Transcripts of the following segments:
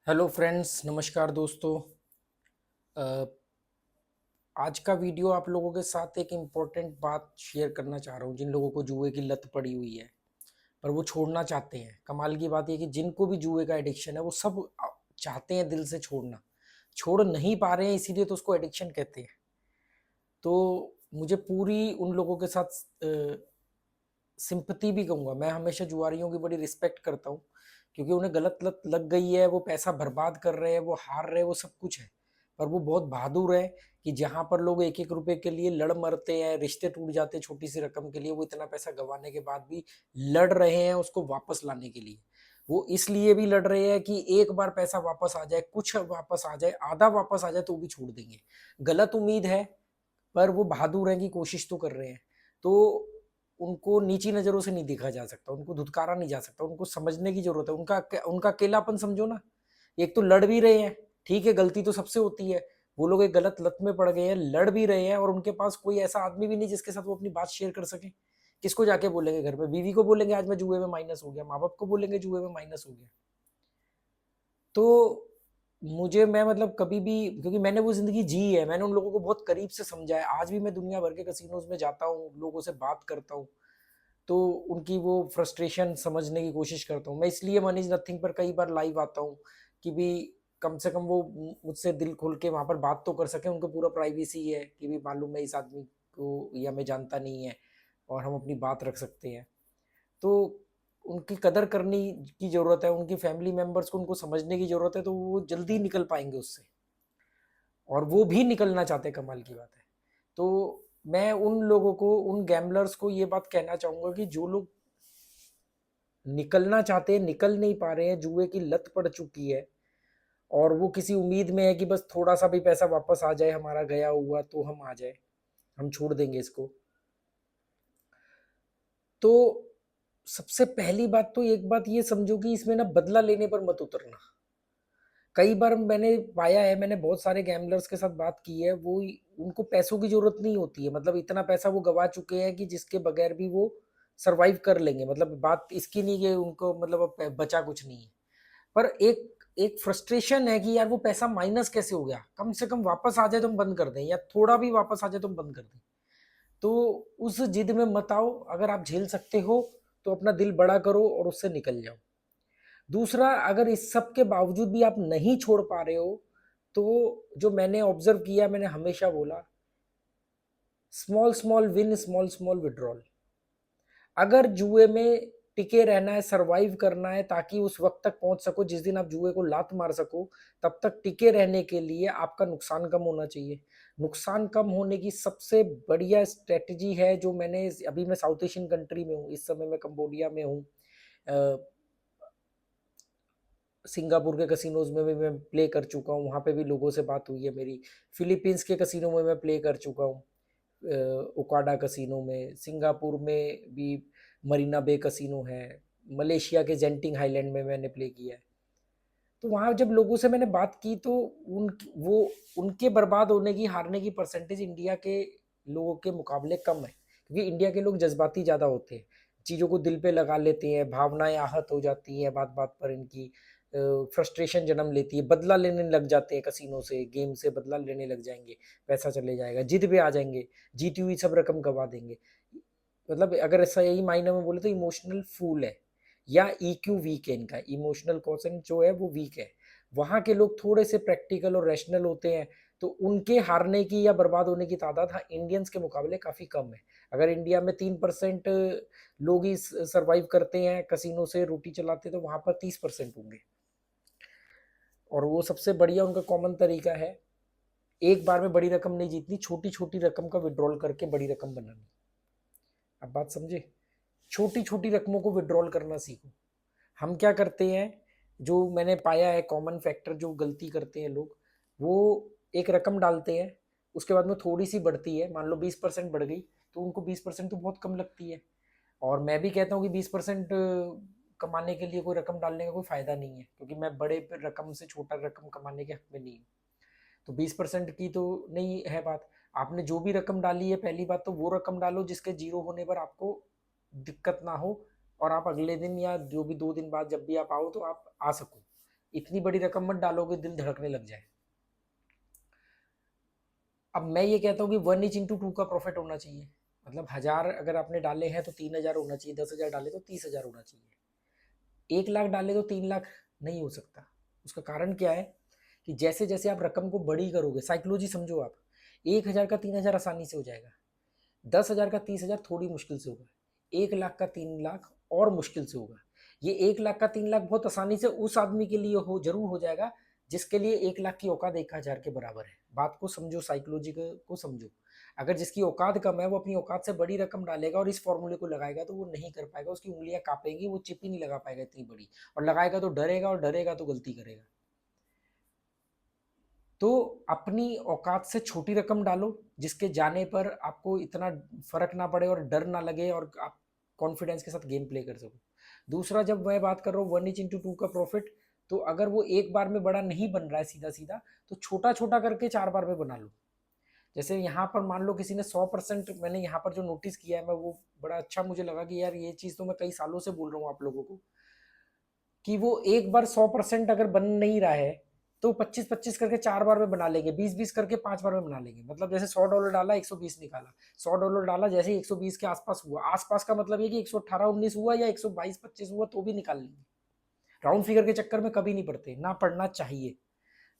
Hello friends, नमस्कार दोस्तों। अ, आज का वीडियो आप लोगों के साथ एक इम्पोर्टेंट बात शेयर करना चाह रहा हूँ। जिन लोगों को जुए की लत पड़ी हुई है पर वो छोड़ना चाहते हैं। कमाल की बात ये कि जिनको भी जुए का एडिक्शन है वो सब चाहते हैं दिल से छोड़ना, छोड़ नहीं पा रहे हैं, इसीलिए तो उसको एडिक्शन कहते हैं। तो मुझे पूरी उन लोगों के साथ सिंपैथी भी कहूँगा। मैं हमेशा जुआरियों की बड़ी रिस्पेक्ट करता हूँ, क्योंकि उन्हें गलत लत लग गई है, वो पैसा बर्बाद कर रहे हैं, वो हार रहे हैं, वो सब कुछ है। पर वो बहुत बहादुर है कि जहाँ पर लोग एक एक रुपए के लिए लड़ मरते हैं, रिश्ते टूट जाते हैं छोटी सी रकम के लिए, वो इतना पैसा गंवाने के बाद भी लड़ रहे हैं उसको वापस लाने के लिए। वो इसलिए भी लड़ रहे हैं कि एक बार पैसा वापस आ जाए, कुछ वापस आ जाए, आधा वापस आ जाए तो भी छोड़ देंगे। गलत उम्मीद है, पर वो बहादुर हैं कि कोशिश तो कर रहे हैं। तो उनको नीची नज़रों से नहीं देखा जा सकता, उनको धुतकारा नहीं जा सकता, उनको समझने की ज़रूरत है। उनका अकेलापन समझो ना। एक तो लड़ भी रहे हैं, ठीक है, गलती तो सबसे होती है। वो लोग एक गलत लत में पड़ गए हैं, लड़ भी रहे हैं और उनके पास कोई ऐसा आदमी भी नहीं जिसके साथ वो अपनी बात शेयर कर सकें। किसको जाके बोलेंगे घर पे? बीवी को बोलेंगे आज मैं जुए में माइनस हो गया, माँ-बाप को बोलेंगे जुए में माइनस हो गया। तो मुझे मैं मतलब कभी भी, क्योंकि मैंने वो ज़िंदगी जी है, मैंने उन लोगों को बहुत करीब से समझा है। आज भी मैं दुनिया भर के कैसिनोज़ में जाता हूँ, लोगों से बात करता हूँ, तो उनकी वो फ्रस्ट्रेशन समझने की कोशिश करता हूँ। मैं इसलिए मनी इज़ नथिंग पर कई बार लाइव आता हूँ कि भी कम से कम वो मुझसे दिल खोल के वहाँ पर बात तो कर सकें। उनको पूरा प्राइवेसी है कि भी मालूम है इस आदमी को या मैं जानता नहीं है, और हम अपनी बात रख सकते हैं। तो उनकी कदर करनी की ज़रूरत है, उनकी फैमिली मेंबर्स को उनको समझने की ज़रूरत है, तो वो जल्दी निकल पाएँगे उससे। और वो भी निकलना चाहते हैं, कमाल की बात है। तो मैं उन लोगों को, उन गैम्बलर्स को ये बात कहना चाहूँगा कि जो लोग निकलना चाहते हैं, निकल नहीं पा रहे हैं, जुए की लत पड़ चुकी है और वो किसी उम्मीद में है कि बस थोड़ा-सा भी पैसा वापस आ जाए हमारा गया हुआ तो हम आ जाए, हम छोड़ देंगे इसको। तो सबसे पहली बात तो एक बात ये समझो कि इसमें ना बदला लेने पर मत उतरना। कई बार मैंने पाया है, मैंने बहुत सारे गैम्बलर्स के साथ बात की है, वो उनको पैसों की ज़रूरत नहीं होती है। मतलब इतना पैसा वो गँवा चुके हैं कि जिसके बगैर भी वो सर्वाइव कर लेंगे। मतलब बात इसकी नहीं कि उनको मतलब अब बचा कुछ नहीं है। पर एक एक फ्रस्ट्रेशन है कि यार वो पैसा माइनस कैसे हो गया? कम से कम वापस आ जाए तो हम बंद कर दें, या थोड़ा भी वापस आ जाए तो हम बंद कर दें। तो उस जिद में मत आओ। अगर आप झेल सकते हो तो अपना दिल बड़ा करो और उससे निकल जाओ। दूसरा, अगर इस सब के बावजूद भी आप नहीं छोड़ पा रहे हो, तो जो मैंने ऑब्जर्व किया, मैंने हमेशा बोला, small small win, small small withdrawal. अगर जुए में टिके रहना है, सरवाइव करना है, ताकि उस वक्त तक पहुंच सको जिस दिन आप जुए को लात मार सको, तब तक टिके रहने के लिए आपका नुकसान कम होना चाहिए। नुकसान कम होने की सबसे बढ़िया स्ट्रेटजी है जो मैंने, अभी मैं साउथ एशियन कंट्री में हूँ, इस समय मैं कंबोडिया में हूँ। सिंगापुर के कसिनोज़ में भी मैं प्ले कर चुका हूँ, वहाँ पे भी लोगों से बात हुई है मेरी। फिलीपींस के कसिनो में मैं प्ले कर चुका हूँ, ओकाडा कसिनो में। सिंगापुर में भी मरीना बे कसिनो है। मलेशिया के जेंटिंग हाइलैंड में मैंने प्ले किया है। तो वहाँ जब लोगों से मैंने बात की तो वो उनके बर्बाद होने की, हारने की परसेंटेज इंडिया के लोगों के मुकाबले कम है, क्योंकि इंडिया के लोग जज्बाती ज़्यादा होते हैं, चीज़ों को दिल पे लगा लेते हैं, भावनाएं आहत हो जाती हैं बात बात पर, इनकी फ्रस्ट्रेशन जन्म लेती है, बदला लेने लग जाते हैं, कसिनो से, गेम से बदला लेने लग जाएंगे, पैसा चले जाएगा, जिद पे आ जाएंगे, जीती हुई सब रकम गवा देंगे। मतलब अगर ऐसा यही मायने में बोले तो इमोशनल फूल है, या ईक्यू वीक है, इनका इमोशनल क्वेश्चन जो है वो वीक है। वहाँ के लोग थोड़े से प्रैक्टिकल और रैशनल होते हैं, तो उनके हारने की या बर्बाद होने की तादाद, हाँ, इंडियंस के मुकाबले काफ़ी कम है। अगर इंडिया में 3% लोग ही सर्वाइव करते हैं कसिनो से रोटी चलाते, तो वहाँ पर 30% होंगे। और वो सबसे बढ़िया उनका कॉमन तरीका है, एक बार में बड़ी रकम नहीं जीतनी, छोटी छोटी रकम का विड्रॉल करके बड़ी रकम बनानी। अब बात समझे? छोटी छोटी रकमों को विड्रॉल करना सीखो। हम क्या करते हैं, जो मैंने पाया है कॉमन फैक्टर जो गलती करते हैं लोग, वो एक रकम डालते हैं, उसके बाद में थोड़ी सी बढ़ती है, मान लो 20% बढ़ गई, तो उनको 20% तो बहुत कम लगती है। और मैं भी कहता हूँ कि 20% कमाने के लिए कोई रकम डालने का कोई फ़ायदा नहीं है, क्योंकि मैं बड़े रकम से छोटा रकम कमाने के हक में नहीं हूँ। तो 20% की तो नहीं है बात। आपने जो भी रकम डाली है, पहली बात तो वो रकम डालो जिसके जीरो होने पर आपको दिक्कत ना हो, और आप अगले दिन या जो भी 2 दिन बाद जब भी आप आओ तो आप आ सको। इतनी बड़ी रकम मत डालोगे दिल धड़कने लग जाए। अब मैं ये कहता हूँ कि 1:2 का प्रॉफिट होना चाहिए, मतलब 1000 अगर आपने डाले हैं तो 3000 होना चाहिए, 10,000 डाले तो 30,000 होना चाहिए। 1 लाख डाले तो 3 लाख नहीं हो सकता। उसका कारण क्या है कि जैसे जैसे आप रकम को बड़ी करोगे, साइकोलॉजी समझो आप, 1,000 का 3,000 आसानी से हो जाएगा, 10,000 का 30,000 थोड़ी मुश्किल से होगा, 1 लाख का 3 लाख और मुश्किल से होगा। ये 1 लाख का 3 लाख बहुत आसानी से उस आदमी के लिए हो जरूर हो जाएगा जिसके लिए 1 लाख की औकात 1,000 के बराबर है। बात को समझो, साइकोलॉजी को समझो। अगर जिसकी औकात कम है वो अपनी औकात से बड़ी रकम डालेगा और इस फॉर्मूले को लगाएगा तो वो नहीं कर पाएगा, उसकी उंगलियां कांपेंगी, वो चिप ही नहीं लगा पाएगा इतनी बड़ी, और लगाएगा तो डरेगा, और डरेगा तो गलती करेगा। तो अपनी औकात से छोटी रकम डालो जिसके जाने पर आपको इतना फर्क ना पड़े और डर ना लगे और आप कॉन्फिडेंस के साथ गेम प्ले कर सको। दूसरा, जब मैं बात कर रहा हूँ 1:2 का प्रॉफिट, तो अगर वो एक बार में बड़ा नहीं बन रहा है सीधा सीधा, तो छोटा छोटा करके 4 बार में बना लो। जैसे यहाँ पर मान लो किसी ने 100%, मैंने यहाँ पर जो नोटिस किया है मैं वो बड़ा अच्छा मुझे लगा कि यार ये चीज़ तो मैं कई सालों से बोल रहा हूँ आप लोगों को, कि वो एक बार 100% अगर बन नहीं रहा है तो 25-25 करके 4 बार में बना लेंगे, 20-20 करके 5 बार में बना लेंगे। मतलब जैसे $100 डाला 120 निकाला, $100 डाला जैसे ही 120 के आसपास हुआ, आसपास का मतलब ये कि 118-19 हुआ या 122-25 हुआ तो भी निकाल लेंगे। राउंड फिगर के चक्कर में कभी नहीं पड़ते, ना पढ़ना चाहिए।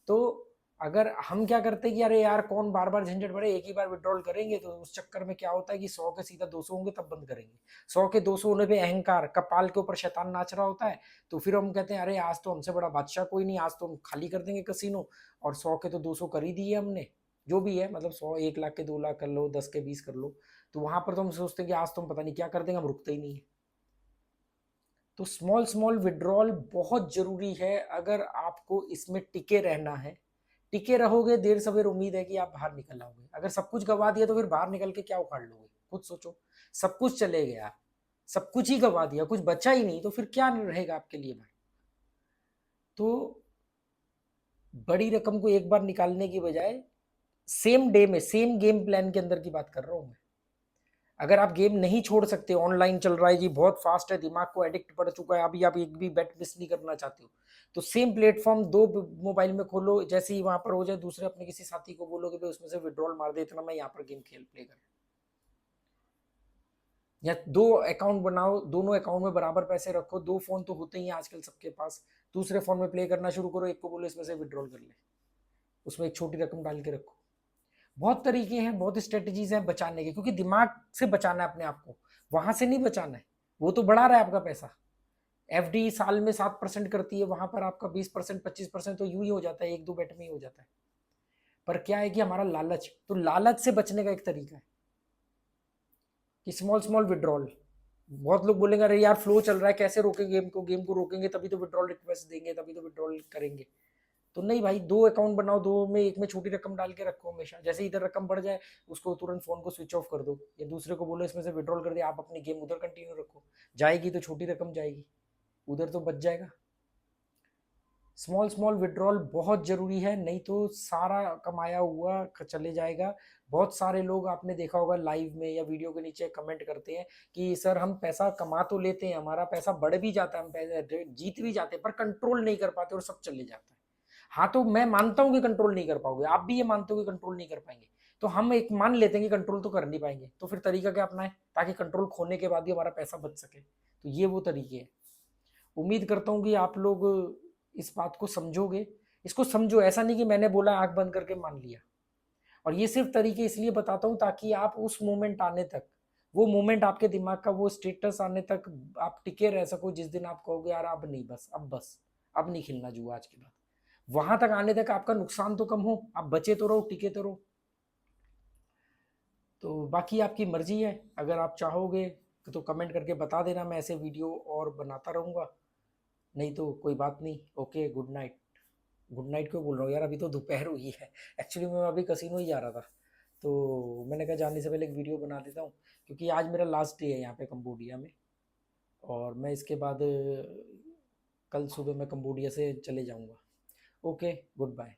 तो अगर हम क्या करते हैं कि अरे यार कौन बार बार झंझट भरे, एक ही बार विड्रॉल करेंगे, तो उस चक्कर में क्या होता है कि 100 के सीधा 200 होंगे तब बंद करेंगे। 100 के 200 होने पे अहंकार, कपाल के ऊपर शैतान नाच रहा होता है, तो फिर हम कहते हैं अरे आज तो हमसे बड़ा बादशाह कोई नहीं, आज तो हम खाली कर देंगे कसिनो, और 100 के तो 200 कर ही दिए हमने, जो भी है, मतलब 100, 1 लाख के 2 लाख कर लो, 10 के 20 कर लो, तो वहां पर तो हम सोचते हैं कि आज तो हम पता नहीं क्या कर देंगे, हम रुकते ही नहीं है। तो स्मॉल स्मॉल विड्रॉल बहुत जरूरी है अगर आपको इसमें टिके रहना है। टिके रहोगे, देर सवेर उम्मीद है कि आप बाहर निकल आओगे। अगर सब कुछ गवा दिया तो फिर बाहर निकल के क्या उखाड़ लोगे, खुद सोचो। सब कुछ चले गया, सब कुछ ही गवा दिया, कुछ बचा ही नहीं, तो फिर क्या रहेगा आपके लिए बाहर। तो बड़ी रकम को एक बार निकालने की बजाय सेम डे में, सेम गेम प्लान के अंदर की बात कर रहा हूं मैं। अगर आप गेम नहीं छोड़ सकते, ऑनलाइन चल रहा है जी, बहुत फास्ट है, दिमाग को एडिक्ट पड़ चुका है, अभी आप एक भी बेट मिस नहीं करना चाहते हो, तो सेम प्लेटफॉर्म दो मोबाइल में खोलो, जैसे ही वहां पर हो जाए दूसरे अपने किसी साथी को बोलो कि भाई उसमें से विड्रॉल मार दे इतना, मैं यहाँ पर गेम खेल प्ले कर, या 2 अकाउंट बनाओ, दोनों अकाउंट में बराबर पैसे रखो, 2 फोन तो होते ही हैं आजकल सबके पास, दूसरे फोन में प्ले करना शुरू करो, एक को बोलो इसमें से विड्रॉल कर ले, उसमें एक छोटी रकम डाल के रखो। बहुत तरीके हैं, बहुत स्ट्रेटजीज हैं बचाने के, क्योंकि दिमाग से बचाना है अपने आप को, वहां से नहीं बचाना है। वो तो बढ़ा रहा है आपका पैसा, एफडी साल में 7% करती है, वहां पर आपका 20% 25% तो यूं ही हो जाता है, एक दो बेट में ही हो जाता है। पर क्या है कि हमारा लालच, तो लालच से बचने का एक तरीका है कि स्मॉल स्मॉल विड्रॉल। बहुत लोग बोलेंगे अरे यार फ्लो चल रहा है, कैसे रोकेंगे गेम को, गेम को रोकेंगे तभी तो विड्रॉल रिक्वेस्ट देंगे, तभी तो विड्रॉल करेंगे। तो नहीं भाई, 2 अकाउंट बनाओ, दो में एक में छोटी रकम डाल के रखो हमेशा, जैसे इधर रकम बढ़ जाए उसको तुरंत फोन को स्विच ऑफ कर दो, या दूसरे को बोलो इसमें से विड्रॉल कर दे, आप अपनी गेम उधर कंटिन्यू रखो, जाएगी तो छोटी रकम जाएगी, उधर तो बच जाएगा। स्मॉल स्मॉल विड्रॉल बहुत जरूरी है, नहीं तो सारा कमाया हुआ चले जाएगा। बहुत सारे लोग आपने देखा होगा लाइव में या वीडियो के नीचे कमेंट करते हैं कि सर हम पैसा कमा तो लेते हैं, हमारा पैसा बढ़ भी जाता है, हम पैसे जीत भी जाते हैं, पर कंट्रोल नहीं कर पाते और सब चले जाता है। हाँ, तो मैं मानता हूँ कि कंट्रोल नहीं कर पाओगे, आप भी ये मानते हो कि कंट्रोल नहीं कर पाएंगे, तो हम एक मान लेते हैं कि कंट्रोल तो कर नहीं पाएंगे, तो फिर तरीका क्या अपना है ताकि कंट्रोल खोने के बाद भी हमारा पैसा बच सके। तो ये वो तरीके हैं। उम्मीद करता हूँ कि आप लोग इस बात को समझोगे, इसको समझो, ऐसा नहीं कि मैंने बोला आंख बंद करके मान लिया। और ये सिर्फ तरीके इसलिए बताता हूँ ताकि आप उस मोमेंट आने तक, वो मोमेंट आपके दिमाग का वो स्टेटस आने तक आप टिके रह सको, जिस दिन आप कहोगे यार अब नहीं, बस अब नहीं खेलना जुआ आज के बाद। वहां तक आने तक आपका नुकसान तो कम हो, आप बचे तो रहो, टिके तो रहो। तो बाकी आपकी मर्जी है, अगर आप चाहोगे तो कमेंट करके बता देना, मैं ऐसे वीडियो और बनाता रहूँगा, नहीं तो कोई बात नहीं। Okay, good night. Good night क्यों बोल रहा हूँ यार, अभी तो दोपहर हुई है। एक्चुअली मैं अभी कसिनो ही जा रहा था, तो मैंने कहा जाने से पहले एक वीडियो बना देता हूँ, क्योंकि आज मेरा लास्ट डे है यहाँ पे कंबोडिया में, और मैं इसके बाद कल सुबह मैं कंबोडिया से चले जाऊँगा। Okay, good bye.